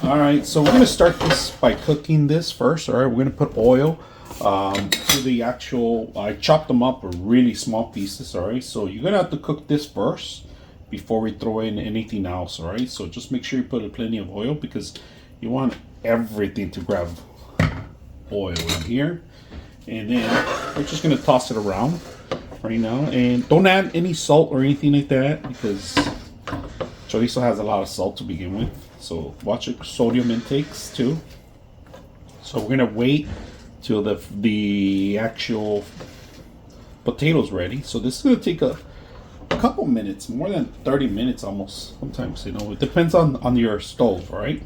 Alright, so we're going to start this by cooking this first. Alright, we're going to put oil to the actual, I chopped them up in really small pieces. Alright, so you're going to have to cook this first before we throw in anything else. Alright, so just make sure you put plenty of oil because you want everything to grab oil in here. And then we're just going to toss it around right now. And don't add any salt or anything like that because chorizo has a lot of salt to begin with. So watch your sodium intakes too. So we're gonna wait till the actual potatoes ready. So this is gonna take a couple minutes, more than 30 minutes almost. Sometimes, you know, it depends on your stove, all right?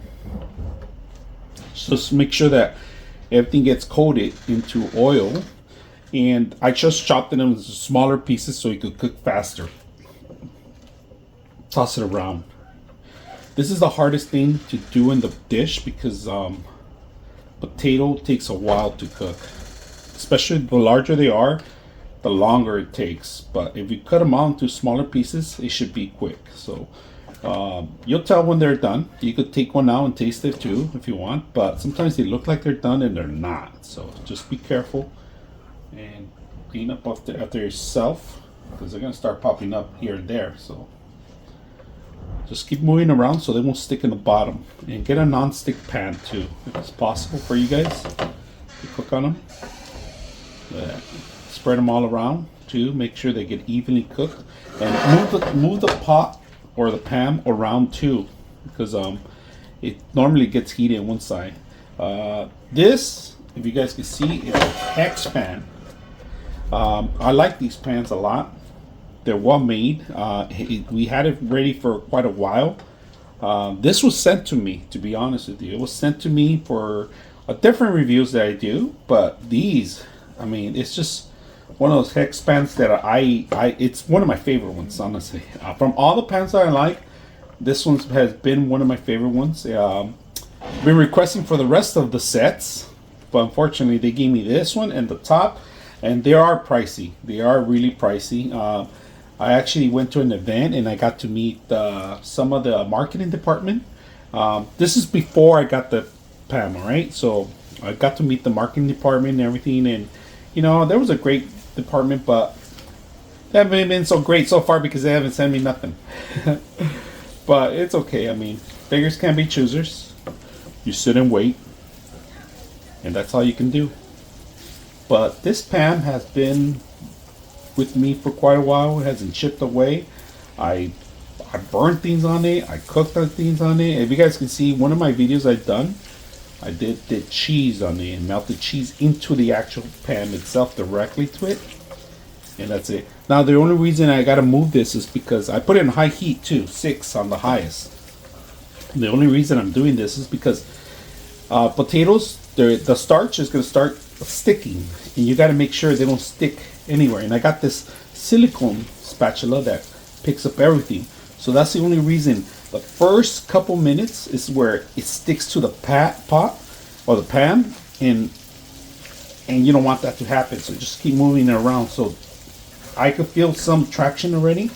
Just make sure that everything gets coated into oil. And I just chopped it into smaller pieces so you could cook faster. Toss it around. This is the hardest thing to do in the dish because potato takes a while to cook. Especially the larger they are, the longer it takes. But if you cut them out into smaller pieces, it should be quick. So you'll tell when they're done. You could take one out and taste it too if you want. But sometimes they look like they're done and they're not. So just be careful and clean up after yourself because they're going to start popping up here and there. So just keep moving around so they won't stick in the bottom. And get a non-stick pan too, if it's possible for you guys to cook on them. Spread them all around too. Make sure they get evenly cooked. And move the pot or the pan around too, because it normally gets heated on one side. This, if you guys can see, is a hex pan. I like these pans a lot. They're well made. We had it ready for quite a while. This was sent to me, to be honest with you. It was sent to me for different reviews that I do. But these, I mean, it's just one of those hex pans that it's one of my favorite ones, honestly. From all the pans that I like, this one has been one of my favorite ones. I've been requesting for the rest of the sets, but unfortunately they gave me this one and the top, and they are pricey. They are really pricey. I actually went to an event and I got to meet some of the marketing department. This is before I got the PAM, all right? So I got to meet the marketing department and everything, and you know, there was a great department, but they haven't been so great so far because they haven't sent me nothing. But it's okay. I mean, beggars can't be choosers. You sit and wait, and that's all you can do. But this PAM has been with me for quite a while. It hasn't chipped away. I burned things on it. I cooked things on it. If you guys can see, one of my videos I've done, I did cheese on it and melted cheese into the actual pan itself directly to it. And that's it. Now the only reason I gotta move this is because I put it in high heat too, 6 on the highest. And the only reason I'm doing this is because potatoes, the starch is gonna start sticking, and you gotta make sure they don't stick anywhere. And I got this silicone spatula that picks up everything. So that's the only reason. The first couple minutes is where it sticks to the pot or the pan, and you don't want that to happen. So just keep moving it around. So I could feel some traction already.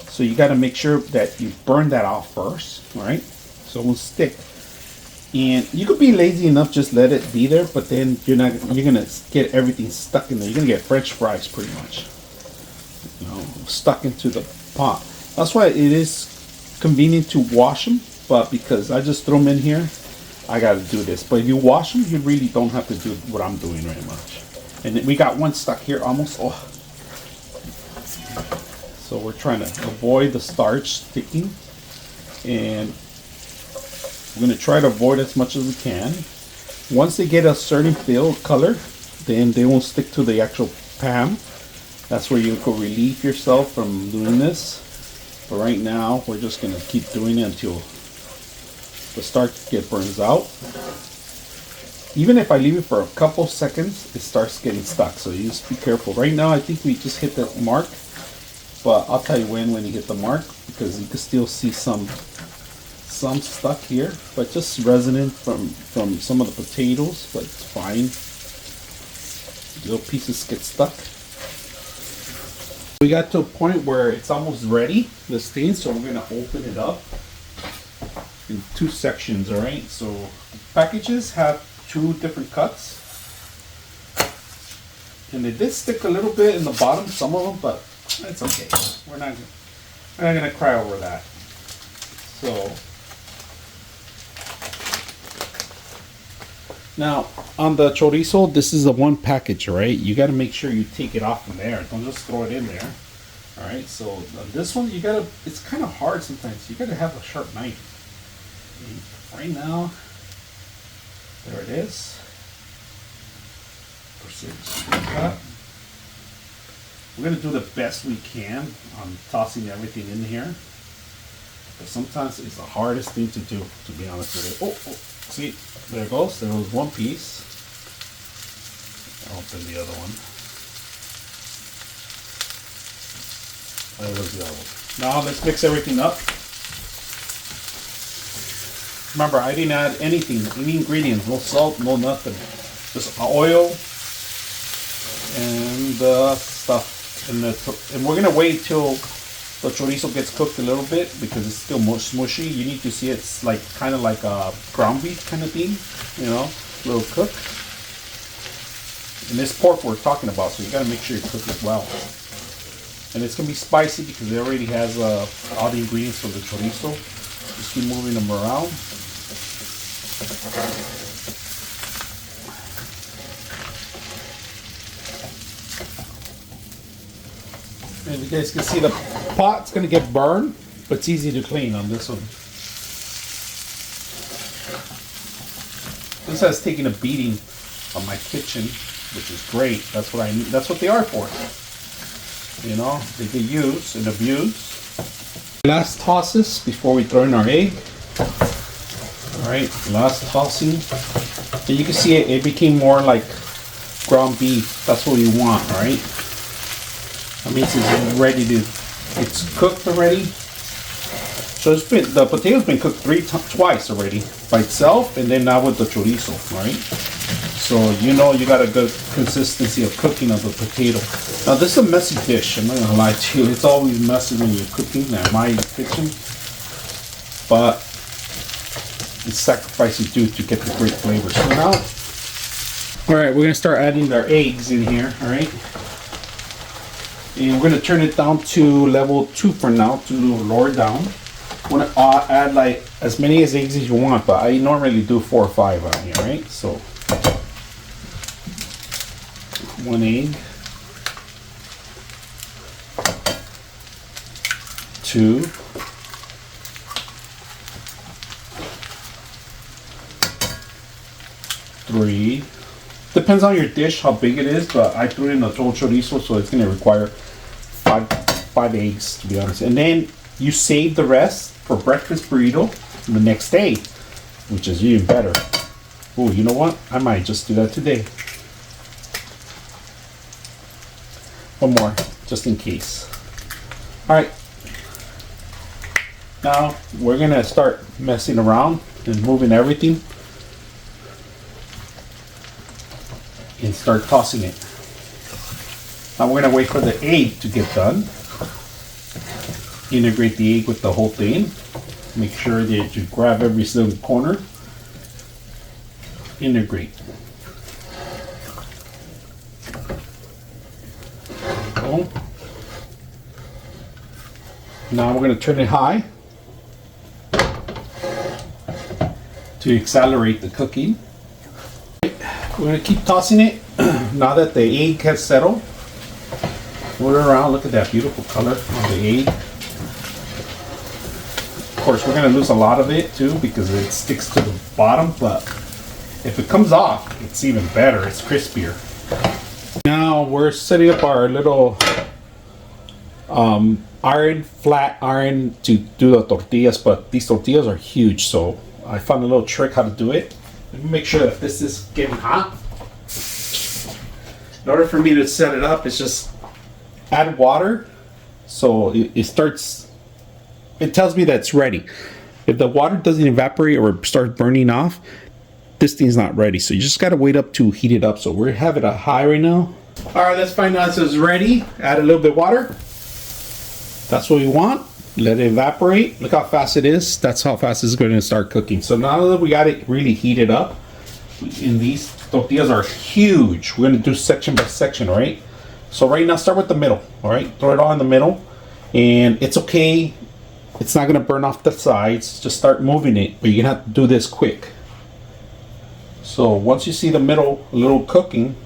So you got to make sure that you burn that off first, all right? So it won't stick. And you could be lazy enough, just let it be there, but then you're gonna get everything stuck in there. You're gonna get French fries pretty much, you know, stuck into the pot. That's why it is convenient to wash them, but because I just throw them in here, I gotta do this. But if you wash them, you really don't have to do what I'm doing very much. And we got one stuck here almost. Oh. So we're trying to avoid the starch sticking, and we're going to try to avoid as much as we can. Once they get a certain color, then they won't stick to the actual pan. That's where you can relieve yourself from doing this. But right now, we're just going to keep doing it until the starch burns out. Even if I leave it for a couple seconds, it starts getting stuck. So you just be careful. Right now, I think we just hit the mark. But I'll tell you when you hit the mark, because you can still see some stuck here, but just resonant from some of the potatoes, but it's fine. Little pieces get stuck. We got to a point where it's almost ready, this thing, so we're gonna open it up. in two sections. All right, so packages have two different cuts, and they did stick a little bit in the bottom, some of them, but it's okay. We're not gonna cry over that. So now on the chorizo, this is a one package, right? You got to make sure you take it off from there. Don't just throw it in there. All right. So this one, you gotta. It's kind of hard sometimes. You gotta have a sharp knife. Right now, there it is. We're gonna do the best we can on tossing everything in here. But sometimes it's the hardest thing to do, to be honest with you. Oh, see, there it goes. There was one piece. I'll open the other one. There was the other one. Now let's mix everything up. Remember, I didn't add anything, any ingredients, no salt, no nothing. Just oil and stuff. And we're gonna wait till the chorizo gets cooked a little bit because it's still more smushy. You need to see it's like kind of like a ground beef kind of thing, you know, a little cook. And this pork we're talking about, so you gotta make sure you cook it well. And it's gonna be spicy because it already has all the ingredients for the chorizo. Just keep moving them around. And you guys can see the pot's gonna get burned, but it's easy to clean on this one. This has taken a beating on my kitchen, which is great. That's what I need. That's what they are for. You know, they get used and abused. Last tosses before we throw in our egg. All right, last tossing. And you can see it became more like ground beef. That's what you want, all right? That means it's ready to, it's cooked already. So it's been, the potato's been cooked twice already by itself, and then now with the chorizo, right? So you know you got a good consistency of cooking of the potato. Now this is a messy dish, I'm not gonna lie to you. It's always messy when you're cooking at my kitchen, but it's sacrifice you do to get the great flavor. So now, all right, we're gonna start adding our eggs in here, all right? And we're gonna turn it down to level 2 for now, to lower down. I'm gonna add like as many eggs as you want, but I normally do 4 or 5 on here, right? So 1 egg, 2, 3. Depends on your dish how big it is, but I threw it in a total chorizo, so it's gonna require 5 eggs, to be honest. And then you save the rest for breakfast burrito the next day, which is even better. Oh, you know what? I might just do that today. One more, just in case. All right. Now we're gonna start messing around and moving everything and start tossing it. Now we're gonna wait for the egg to get done. Integrate the egg with the whole thing. Make sure that you grab every single corner. Integrate. Boom. Now we're gonna turn it high to accelerate the cooking. We're gonna keep tossing it. Now that the egg has settled, move it around. Look at that beautiful color on the egg. Of course, we're gonna lose a lot of it too because it sticks to the bottom, but if it comes off, it's even better. It's crispier. Now we're setting up our little flat iron to do the tortillas, but these tortillas are huge, so I found a little trick how to do it. Let me make sure that this is getting hot. In order for me to set it up, it's just add water, so it starts. It tells me that it's ready. If the water doesn't evaporate or start burning off, this thing's not ready. So you just gotta wait up to heat it up. So we're having it high right now. All right, let's find out if it's ready. Add a little bit of water. That's what we want. Let it evaporate. Look how fast it is. That's how fast it's going to start cooking. So now that we got it really heated up, and these tortillas are huge, we're going to do section by section, right? So right now, start with the middle, all right? Throw it all in the middle, and it's okay. It's not going to burn off the sides. Just start moving it, but you're going to have to do this quick. So once you see the middle a little cooking,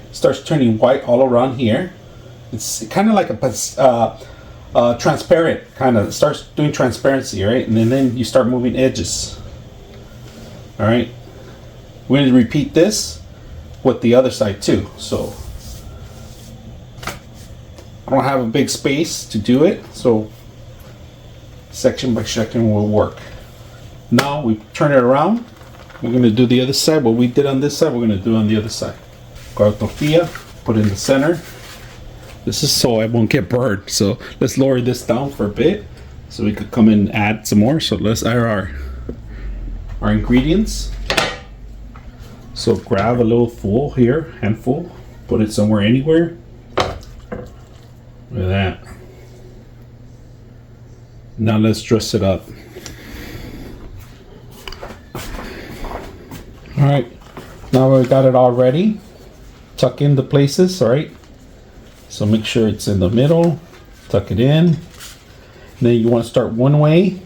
it starts turning white all around here. It's kind of like a transparent kind of. It starts doing transparency, right? And then you start moving edges. All right. We're going to repeat this with the other side too. So I don't have a big space to do it, so section by section will work. Now we turn it around. We're going to do the other side. What we did on this side, we're going to do on the other side. Grab a tortilla, put it in the center. This is so I won't get burned. So let's lower this down for a bit so we could come and add some more. So let's add our ingredients. So grab a little full here, handful, put it somewhere, anywhere. Look at that. Now let's dress it up. All right, now we got it all ready. Tuck in the places, all right? So make sure it's in the middle, tuck it in. Then you want to start one way.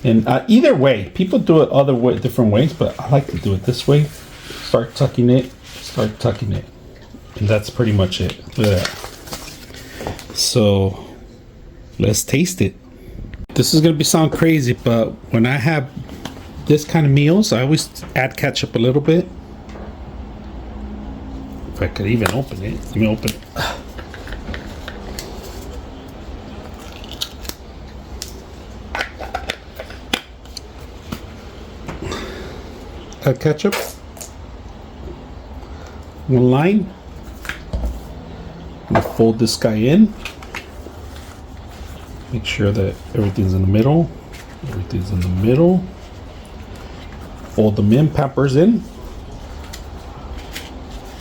And either way, people do it other way, different ways, but I like to do it this way. Start tucking it, and that's pretty much it. Look at that. So let's taste it. This is gonna sound crazy, but when I have this kind of meals, I always add ketchup a little bit. If I could even open it, let me open it. Add ketchup. One line. I'm gonna fold this guy in. Make sure that everything's in the middle. Everything's in the middle. Fold them in, peppers in.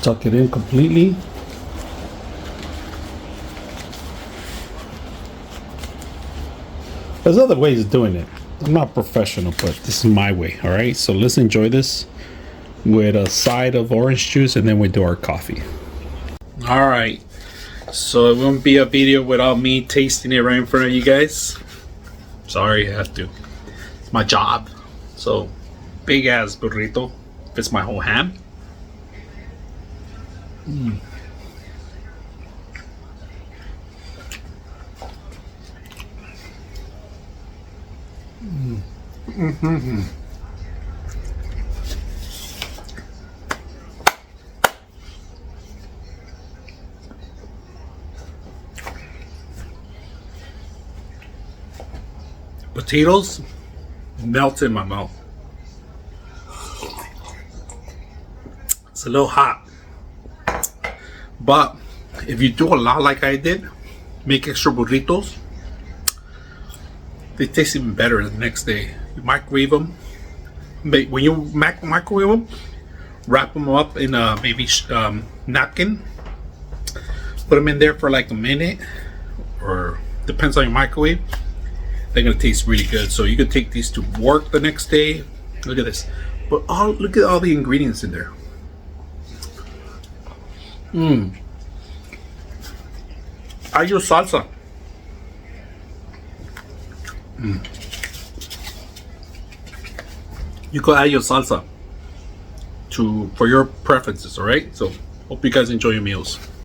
Tuck it in completely. There's other ways of doing it. I'm not professional, but this is my way, all right? So let's enjoy this with a side of orange juice, and then we do our coffee. All right, so it won't be a video without me tasting it right in front of you guys. Sorry, I have to. It's my job. So, big ass burrito fits my whole hand. Potatoes melt in my mouth. It's a little hot, but if you do a lot like I did, make extra burritos, they taste even better the next day. You microwave them. When you microwave them, wrap them up in a maybe napkin. Put them in there for like a minute, or depends on your microwave. They're gonna taste really good. So you can take these to work the next day. Look at this. But look at all the ingredients in there. Add your salsa. You could add your salsa for your preferences, all right? So hope you guys enjoy your meals.